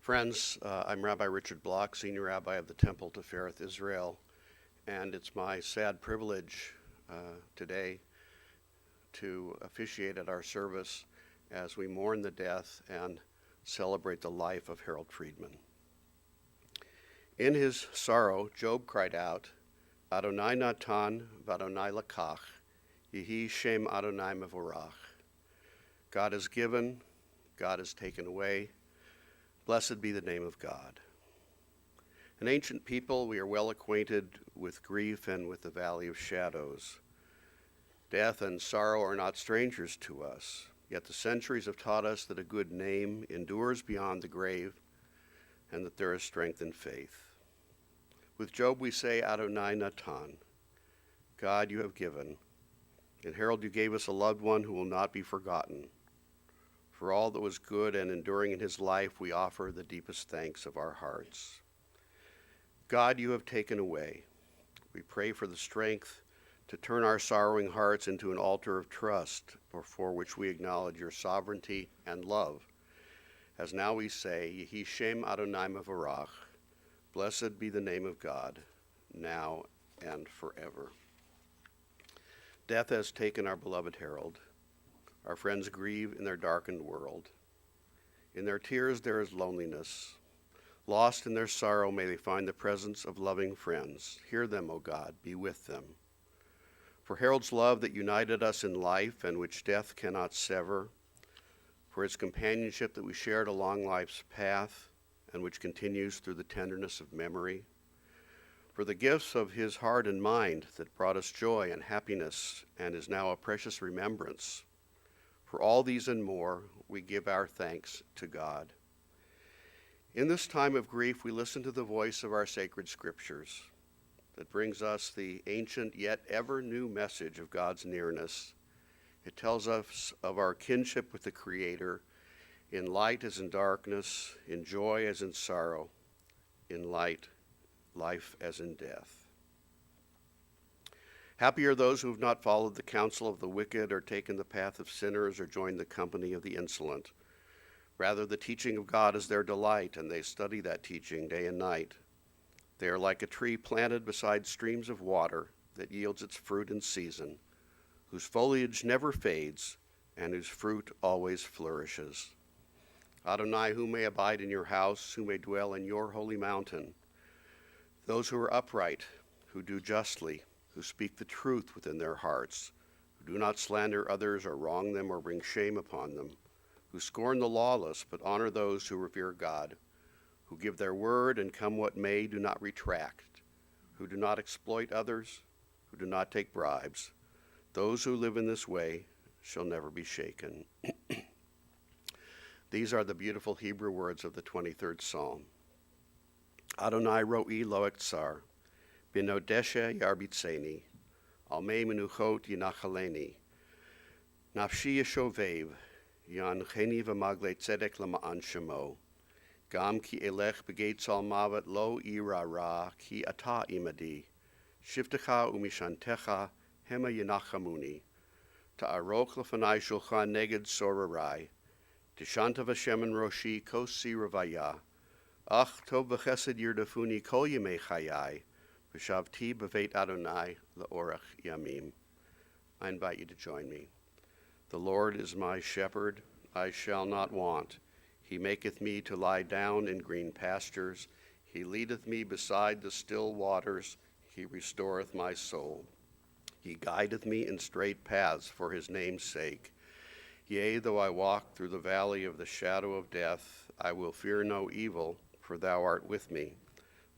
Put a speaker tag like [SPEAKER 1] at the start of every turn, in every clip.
[SPEAKER 1] Friends, I'm Rabbi Richard Block, Senior Rabbi of the Temple Tifereth Israel, and it's my sad privilege today to officiate at our service as we mourn the death and celebrate the life of Harold Friedman. In his sorrow, Job cried out, Adonai natan v'Adonai lakach, Yehi Shem Adonai mevorach. God has given, God has taken away. Blessed be the name of God. An ancient people, we are well acquainted with grief and with the valley of shadows. Death and sorrow are not strangers to us, yet the centuries have taught us that a good name endures beyond the grave and that there is strength in faith. With Job we say, Adonai natan, God you have given, and Harold you gave us a loved one who will not be forgotten. For all that was good and enduring in his life, we offer the deepest thanks of our hearts. God, you have taken away. We pray for the strength to turn our sorrowing hearts into an altar of trust, before which we acknowledge your sovereignty and love. As now we say, Yehi Shem Adonai mevorach, blessed be the name of God, now and forever. Death has taken our beloved Harold. Our friends grieve in their darkened world. In their tears there is loneliness. Lost in their sorrow, may they find the presence of loving friends. Hear them, O God, be with them. For Harold's love that united us in life and which death cannot sever, for his companionship that we shared along life's path and which continues through the tenderness of memory, for the gifts of his heart and mind that brought us joy and happiness and is now a precious remembrance. For all these and more, we give our thanks to God. In this time of grief, we listen to the voice of our sacred scriptures that brings us the ancient yet ever new message of God's nearness. It tells us of our kinship with the Creator, in light as in darkness, in joy as in sorrow, in life as in death. Happy are those who have not followed the counsel of the wicked or taken the path of sinners or joined the company of the insolent. Rather, the teaching of God is their delight, and they study that teaching day and night. They are like a tree planted beside streams of water that yields its fruit in season, whose foliage never fades and whose fruit always flourishes. Adonai, who may abide in your house, who may dwell in your holy mountain? Those who are upright, who do justly, who speak the truth within their hearts, who do not slander others or wrong them or bring shame upon them, who scorn the lawless but honor those who revere God, who give their word and come what may do not retract, who do not exploit others, who do not take bribes. Those who live in this way shall never be shaken. These are the beautiful Hebrew words of the 23rd Psalm. Adonai ro'i lo ektsar, Binodesha yarbitzeni, almei menuchot yinachaleni, nafshi yeshovev, yancheni v'magle tzedek lama'an shemo, gam ki elech begates al mavet lo ira ra, ki ata imadi, shivtecha umishantecha hema yinachamuni, ta'aroch lefanai shulchan neged sorarai, tishanta v'shemen roshi kosi ravaya, ach tov v'chesed yirdafuni kol yemei chayai, V'shavti b'veit Adonai le'orach yamim. I invite you to join me. The Lord is my shepherd, I shall not want. He maketh me to lie down in green pastures. He leadeth me beside the still waters. He restoreth my soul. He guideth me in straight paths for his name's sake. Yea, though I walk through the valley of the shadow of death, I will fear no evil, for thou art with me.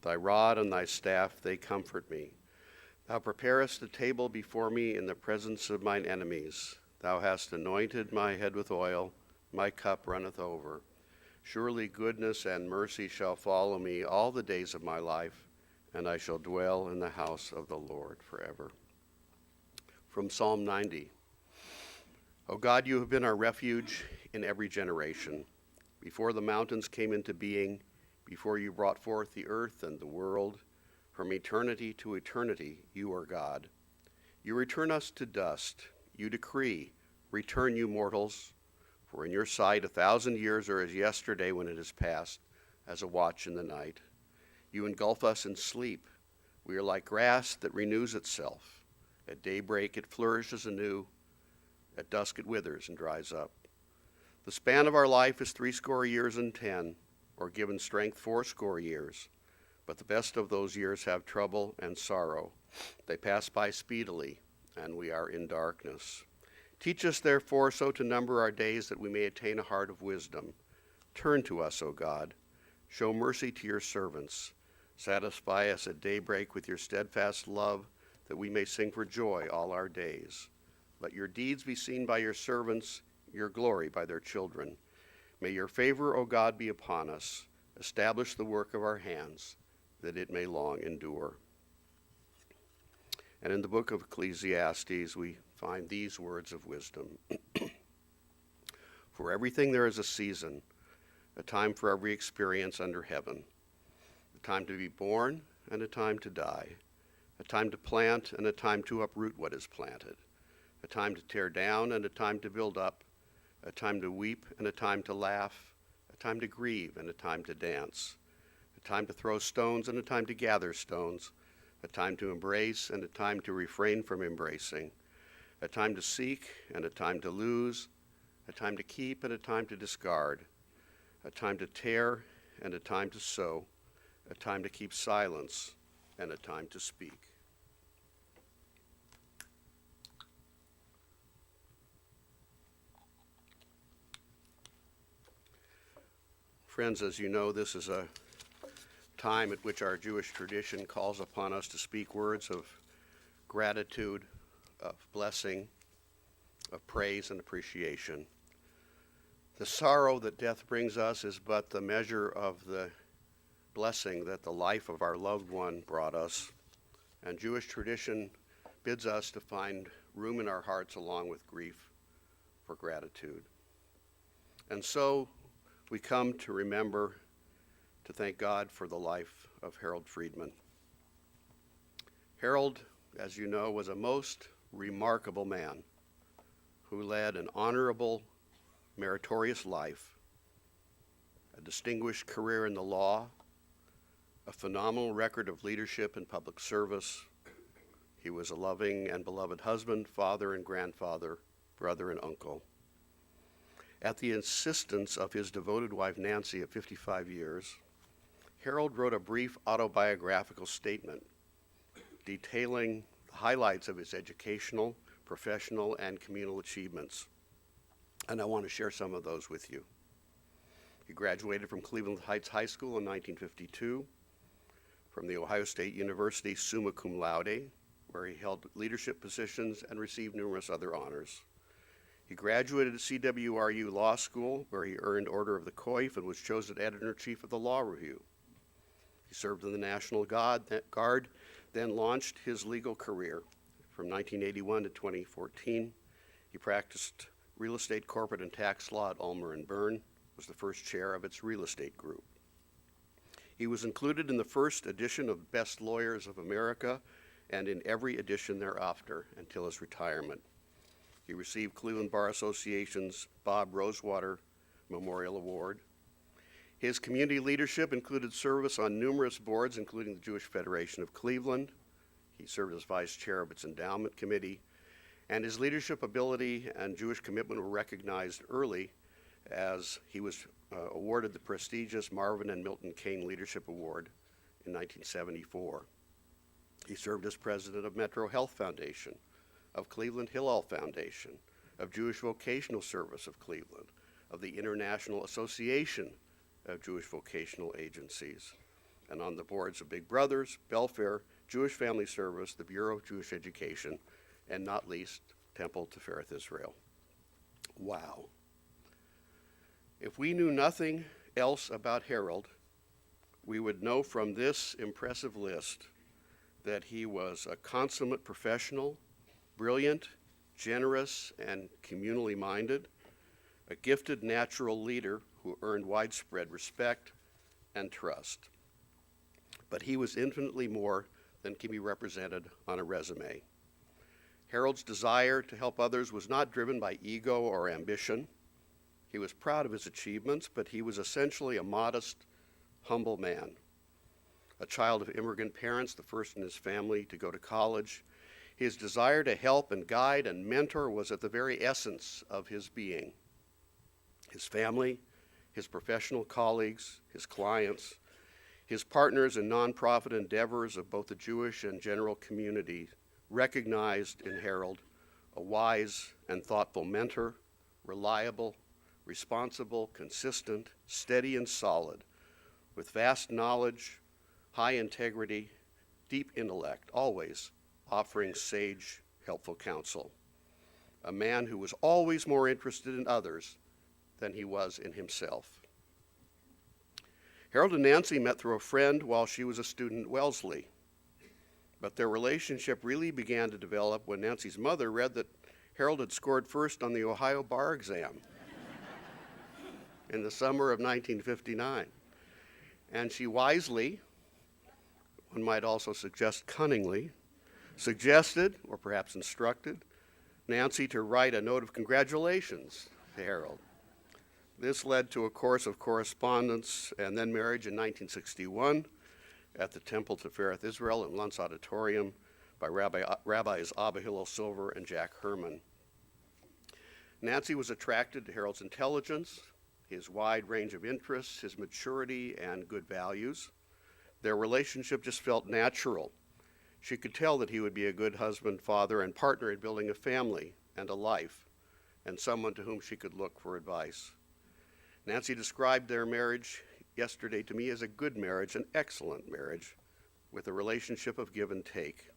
[SPEAKER 1] Thy rod and thy staff, they comfort me. Thou preparest a table before me in the presence of mine enemies. Thou hast anointed my head with oil, my cup runneth over. Surely goodness and mercy shall follow me all the days of my life, and I shall dwell in the house of the Lord forever. From Psalm 90. O God, you have been our refuge in every generation. Before the mountains came into being, before you brought forth the earth and the world, from eternity to eternity, you are God. You return us to dust. You decree, return you mortals, for in your sight 1,000 years are as yesterday when it is past, as a watch in the night. You engulf us in sleep. We are like grass that renews itself. At daybreak it flourishes anew. At dusk it withers and dries up. The span of our life is 80 years and 10, or given strength 80 years. But the best of those years have trouble and sorrow. They pass by speedily, and we are in darkness. Teach us, therefore, so to number our days that we may attain a heart of wisdom. Turn to us, O God. Show mercy to your servants. Satisfy us at daybreak with your steadfast love, that we may sing for joy all our days. Let your deeds be seen by your servants, your glory by their children. May your favor, O God, be upon us. Establish the work of our hands, that it may long endure. And in the book of Ecclesiastes, we find these words of wisdom. For everything there is a season, a time for every experience under heaven, a time to be born and a time to die, a time to plant and a time to uproot what is planted, a time to tear down and a time to build up, a time to weep and a time to laugh, a time to grieve and a time to dance, a time to throw stones and a time to gather stones, a time to embrace and a time to refrain from embracing, a time to seek and a time to lose, a time to keep and a time to discard, a time to tear and a time to sow, a time to keep silence and a time to speak. Friends, as you know, this is a time at which our Jewish tradition calls upon us to speak words of gratitude, of blessing, of praise and appreciation. The sorrow that death brings us is but the measure of the blessing that the life of our loved one brought us, and Jewish tradition bids us to find room in our hearts along with grief for gratitude. And so we come to remember, to thank God for the life of Harold Friedman. Harold, as you know, was a most remarkable man who led an honorable, meritorious life, a distinguished career in the law, a phenomenal record of leadership and public service. He was a loving and beloved husband, father and grandfather, brother and uncle. At the insistence of his devoted wife, Nancy, of 55 years, Harold wrote a brief autobiographical statement detailing the highlights of his educational, professional, and communal achievements. And I want to share some of those with you. He graduated from Cleveland Heights High School in 1952, from the Ohio State University summa cum laude, where he held leadership positions and received numerous other honors. He graduated at CWRU Law School, where he earned Order of the Coif and was chosen editor-in-chief of the Law Review. He served in the National Guard, then launched his legal career. From 1981 to 2014, he practiced real estate, corporate, and tax law at Ulmer & Byrne, was the first chair of its real estate group. He was included in the first edition of Best Lawyers of America and in every edition thereafter until his retirement. He received Cleveland Bar Association's Bob Rosewater Memorial Award. His community leadership included service on numerous boards, including the Jewish Federation of Cleveland. He served as vice chair of its endowment committee, and his leadership ability and Jewish commitment were recognized early as he was awarded the prestigious Marvin and Milton Kane Leadership Award in 1974. He served as president of Metro Health Foundation, of Cleveland Hillel Foundation, of Jewish Vocational Service of Cleveland, of the International Association of Jewish Vocational Agencies, and on the boards of Big Brothers, Belfair, Jewish Family Service, the Bureau of Jewish Education, and not least, Temple Tifereth Israel. Wow. If we knew nothing else about Harold, we would know from this impressive list that he was a consummate professional, brilliant, generous, and communally minded, a gifted natural leader who earned widespread respect and trust. But he was infinitely more than can be represented on a resume. Harold's desire to help others was not driven by ego or ambition. He was proud of his achievements, but he was essentially a modest, humble man. A child of immigrant parents, the first in his family to go to college, his desire to help and guide and mentor was at the very essence of his being. His family, his professional colleagues, his clients, his partners in nonprofit endeavors of both the Jewish and general community recognized in Harold a wise and thoughtful mentor, reliable, responsible, consistent, steady and solid, with vast knowledge, high integrity, deep intellect, always offering sage, helpful counsel. A man who was always more interested in others than he was in himself. Harold and Nancy met through a friend while she was a student at Wellesley. But their relationship really began to develop when Nancy's mother read that Harold had scored first on the Ohio bar exam in the summer of 1959. And she wisely, one might also suggest cunningly, suggested, or perhaps instructed, Nancy to write a note of congratulations to Harold. This led to a course of correspondence and then marriage in 1961 at the Temple Tifereth Israel in Luntz Auditorium by Rabbis Abba Hillel Silver and Jack Herman. Nancy was attracted to Harold's intelligence, his wide range of interests, his maturity, and good values. Their relationship just felt natural. She could tell that he would be a good husband, father, and partner in building a family and a life, and someone to whom she could look for advice. Nancy described their marriage yesterday to me as a good marriage, an excellent marriage, with a relationship of give and take.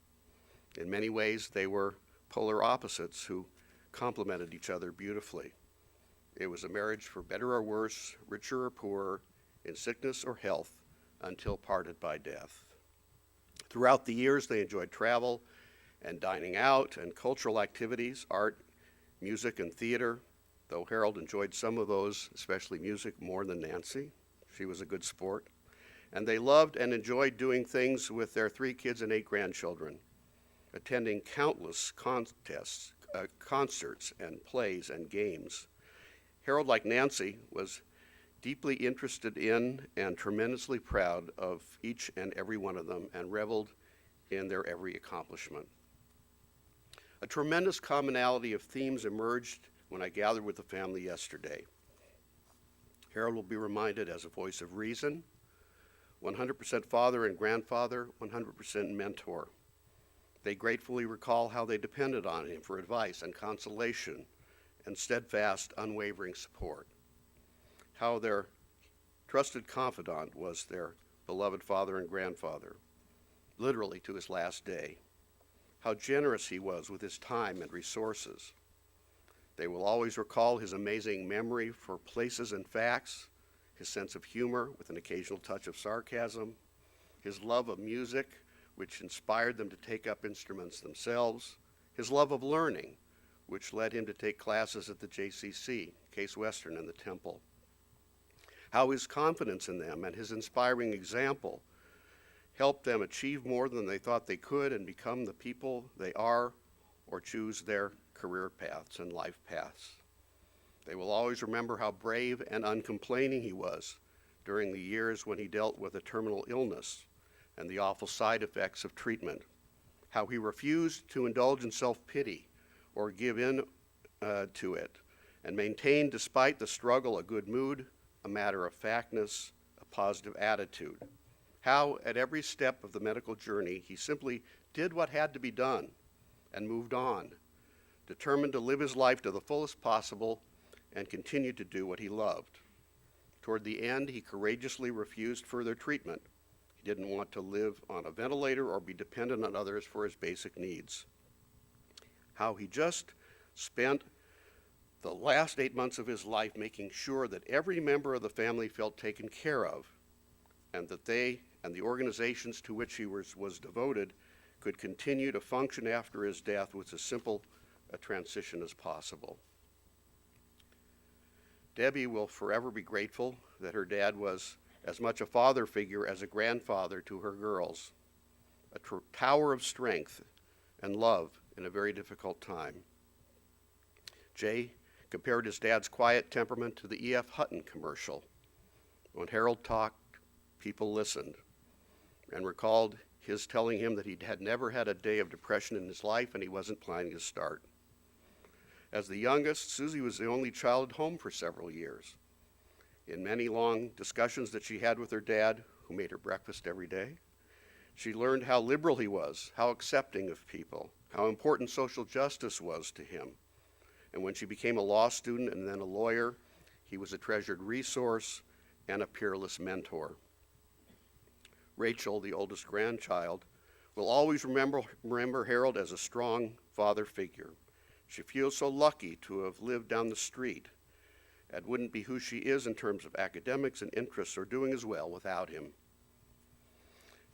[SPEAKER 1] In many ways, they were polar opposites who complemented each other beautifully. It was a marriage for better or worse, richer or poorer, in sickness or health, until parted by death. Throughout the years, they enjoyed travel and dining out and cultural activities, art, music, and theater, though Harold enjoyed some of those, especially music, more than Nancy. She was a good sport. And they loved and enjoyed doing things with their 3 kids and 8 grandchildren, attending countless contests, concerts, and plays and games. Harold, like Nancy, was deeply interested in and tremendously proud of each and every one of them and reveled in their every accomplishment. A tremendous commonality of themes emerged when I gathered with the family yesterday. Harold will be reminded as a voice of reason, 100% father and grandfather, 100% mentor. They gratefully recall how they depended on him for advice and consolation and steadfast, unwavering support. How their trusted confidant was their beloved father and grandfather, literally to his last day. How generous he was with his time and resources. They will always recall his amazing memory for places and facts, his sense of humor with an occasional touch of sarcasm, his love of music, which inspired them to take up instruments themselves, his love of learning, which led him to take classes at the JCC, Case Western, and the Temple. How his confidence in them and his inspiring example helped them achieve more than they thought they could and become the people they are or choose their career paths and life paths. They will always remember how brave and uncomplaining he was during the years when he dealt with a terminal illness and the awful side effects of treatment, how he refused to indulge in self-pity or give in to it, and maintained, despite the struggle, a good mood, a matter-of-factness, a positive attitude. How, at every step of the medical journey, he simply did what had to be done and moved on, determined to live his life to the fullest possible and continue to do what he loved. Toward the end, he courageously refused further treatment. He didn't want to live on a ventilator or be dependent on others for his basic needs. How he just spent the last 8 months of his life making sure that every member of the family felt taken care of, and that they and the organizations to which he was devoted could continue to function after his death with as simple a transition as possible. Debbie will forever be grateful that her dad was as much a father figure as a grandfather to her girls, a tower of strength and love in a very difficult time. Jay compared his dad's quiet temperament to the E.F. Hutton commercial. When Harold talked, people listened, and recalled his telling him that he had never had a day of depression in his life and he wasn't planning to start. As the youngest, Susie was the only child at home for several years. In many long discussions that she had with her dad, who made her breakfast every day, she learned how liberal he was, how accepting of people, how important social justice was to him. And when she became a law student and then a lawyer, he was a treasured resource and a peerless mentor. Rachel, the oldest grandchild, will always remember Harold as a strong father figure. She feels so lucky to have lived down the street and wouldn't be who she is in terms of academics and interests or doing as well without him.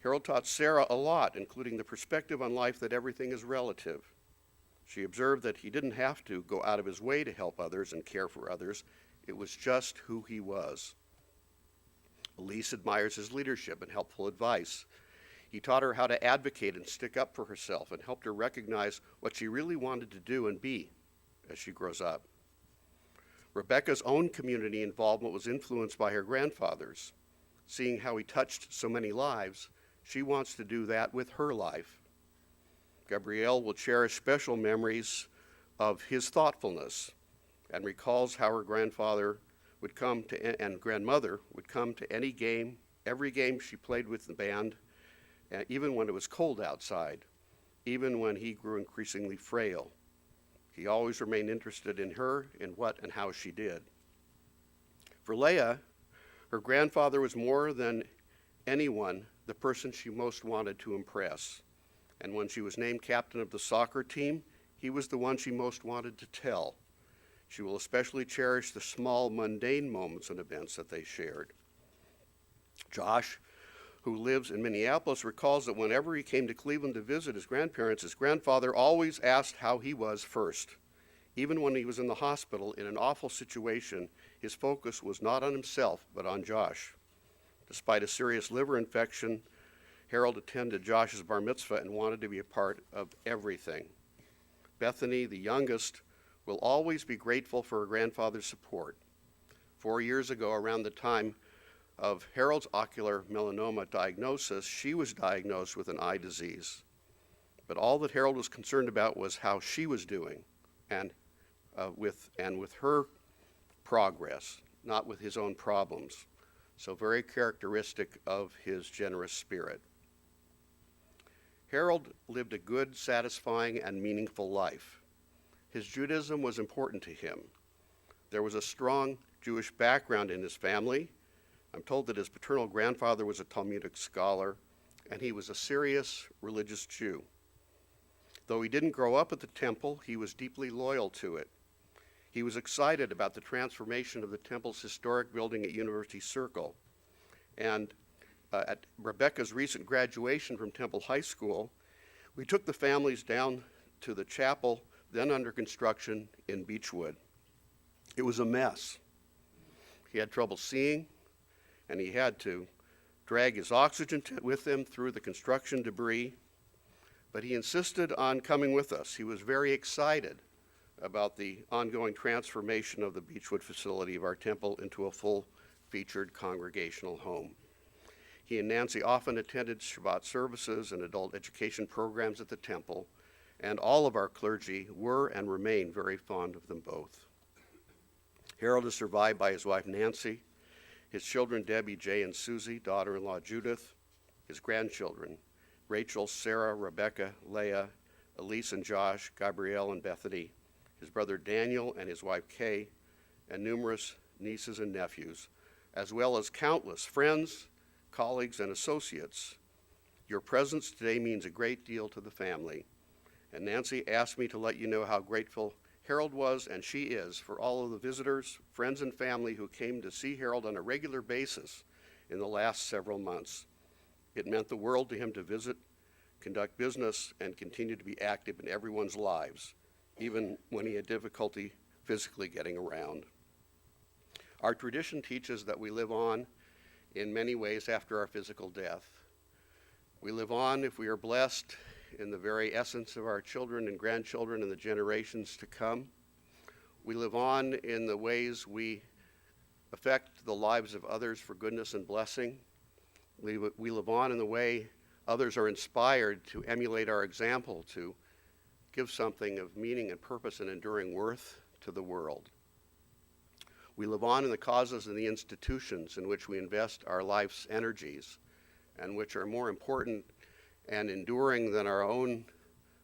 [SPEAKER 1] Harold taught Sarah a lot, including the perspective on life that everything is relative. She observed that he didn't have to go out of his way to help others and care for others. It was just who he was. Elise admires his leadership and helpful advice. He taught her how to advocate and stick up for herself and helped her recognize what she really wanted to do and be as she grows up. Rebecca's own community involvement was influenced by her grandfather's. Seeing how he touched so many lives, she wants to do that with her life. Gabrielle will cherish special memories of his thoughtfulness and recalls how her grandfather would come to, and grandmother would come to any game, every game she played with the band, even when it was cold outside, even when he grew increasingly frail. He always remained interested in her, in what and how she did. For Leah, her grandfather was more than anyone the person she most wanted to impress. And when she was named captain of the soccer team, he was the one she most wanted to tell. She will especially cherish the small, mundane moments and events that they shared. Josh, who lives in Minneapolis, recalls that whenever he came to Cleveland to visit his grandparents, his grandfather always asked how he was first. Even when he was in the hospital in an awful situation, his focus was not on himself, but on Josh. Despite a serious liver infection, Harold attended Josh's bar mitzvah and wanted to be a part of everything. Bethany, the youngest, will always be grateful for her grandfather's support. 4 years ago, around the time of Harold's ocular melanoma diagnosis, she was diagnosed with an eye disease. But all that Harold was concerned about was how she was doing and with her progress, not with his own problems. So very characteristic of his generous spirit. Harold lived a good, satisfying, and meaningful life. His Judaism was important to him. There was a strong Jewish background in his family. I'm told that his paternal grandfather was a Talmudic scholar, and he was a serious religious Jew. Though he didn't grow up at the temple, he was deeply loyal to it. He was excited about the transformation of the temple's historic building at University Circle. And at Rebecca's recent graduation from Temple High School, we took the families down to the chapel then under construction in Beechwood. It was a mess. He had trouble seeing, and he had to drag his oxygen with him through the construction debris, but he insisted on coming with us. He was very excited about the ongoing transformation of the Beechwood facility of our temple into a full-featured congregational home. He and Nancy often attended Shabbat services and adult education programs at the temple, and all of our clergy were and remain very fond of them both. Harold is survived by his wife Nancy, his children Debbie, Jay, and Susie, daughter-in-law Judith, his grandchildren Rachel, Sarah, Rebecca, Leah, Elise and Josh, Gabrielle and Bethany, his brother Daniel and his wife Kay, and numerous nieces and nephews, as well as countless friends, colleagues, and associates. Your presence today means a great deal to the family. And Nancy asked me to let you know how grateful Harold was, and she is, for all of the visitors, friends, and family who came to see Harold on a regular basis in the last several months. It meant the world to him to visit, conduct business, and continue to be active in everyone's lives, even when he had difficulty physically getting around. Our tradition teaches that we live on in many ways after our physical death. We live on, if we are blessed, in the very essence of our children and grandchildren and the generations to come. We live on in the ways we affect the lives of others for goodness and blessing. We live on in the way others are inspired to emulate our example, to give something of meaning and purpose and enduring worth to the world. We live on in the causes and the institutions in which we invest our life's energies and which are more important and enduring than our own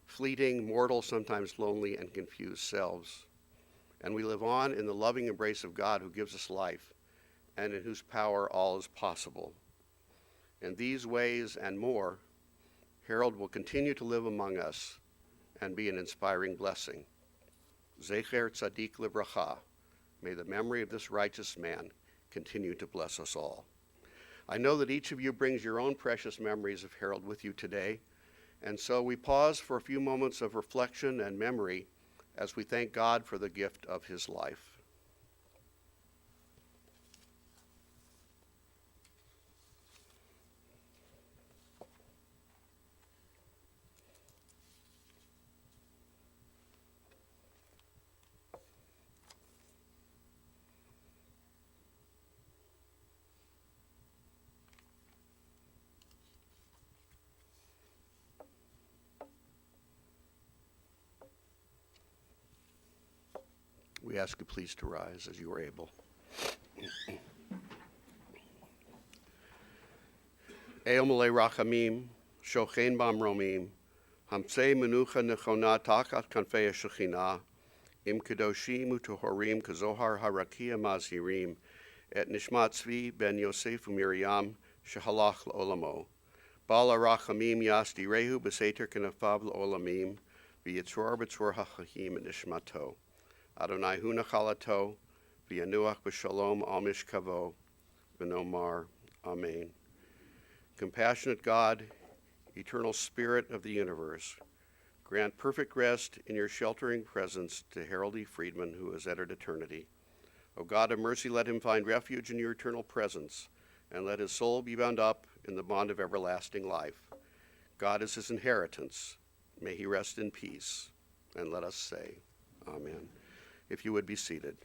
[SPEAKER 1] fleeting, mortal, sometimes lonely, and confused selves. And we live on in the loving embrace of God who gives us life and in whose power all is possible. In these ways and more, Harold will continue to live among us and be an inspiring blessing. Zecher Tzadik Livracha. May the memory of this righteous man continue to bless us all. I know that each of you brings your own precious memories of Harold with you today, and so we pause for a few moments of reflection and memory as we thank God for the gift of his life. We ask you please to rise as you are able. Eomale Rachamim, Shochen Bam Romim, Hamse Menucha Nechona Takat Kanfei Shechina, Im Kedoshim Utohorim Kazohar Harakia Mazirim, Et Nishmat Tzvi Ben Yosef Miriam, Shehalach L'Olamo, Bala Rachamim Yasti Rehu Beseter Kenafav L'Olamim, V'Yitzror B'Tzror HaChachim Et Nishmato. Adonai Hu Nachalato, V'yanuach B'Shalom Al Mishkavo, V'nomar, Amen. Compassionate God, eternal Spirit of the universe, grant perfect rest in your sheltering presence to Harold E. Friedman, who has entered eternity. O God of mercy, let him find refuge in your eternal presence, and let his soul be bound up in the bond of everlasting life. God is his inheritance. May he rest in peace. And let us say, Amen. If you would be seated.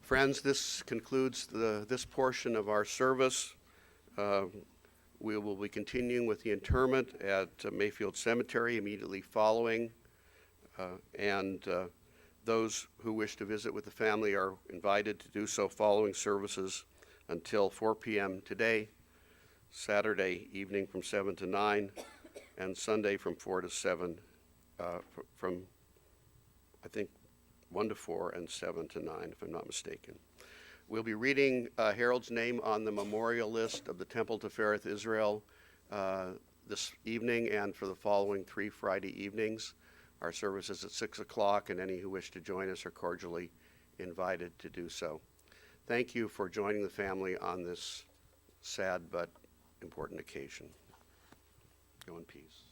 [SPEAKER 1] Friends, this concludes this portion of our service. We will be continuing with the interment at Mayfield Cemetery immediately following, and those who wish to visit with the family are invited to do so following services until 4 p.m. today, Saturday evening from 7 to 9, and Sunday from 4 to 7, from I think 1 to 4 and 7 to 9, if I'm not mistaken. We'll be reading Harold's name on the memorial list of the Temple Tifereth Israel this evening and for the following 3 Friday evenings. Our service is at 6 o'clock, and any who wish to join us are cordially invited to do so. Thank you for joining the family on this sad but important occasion. Go in peace.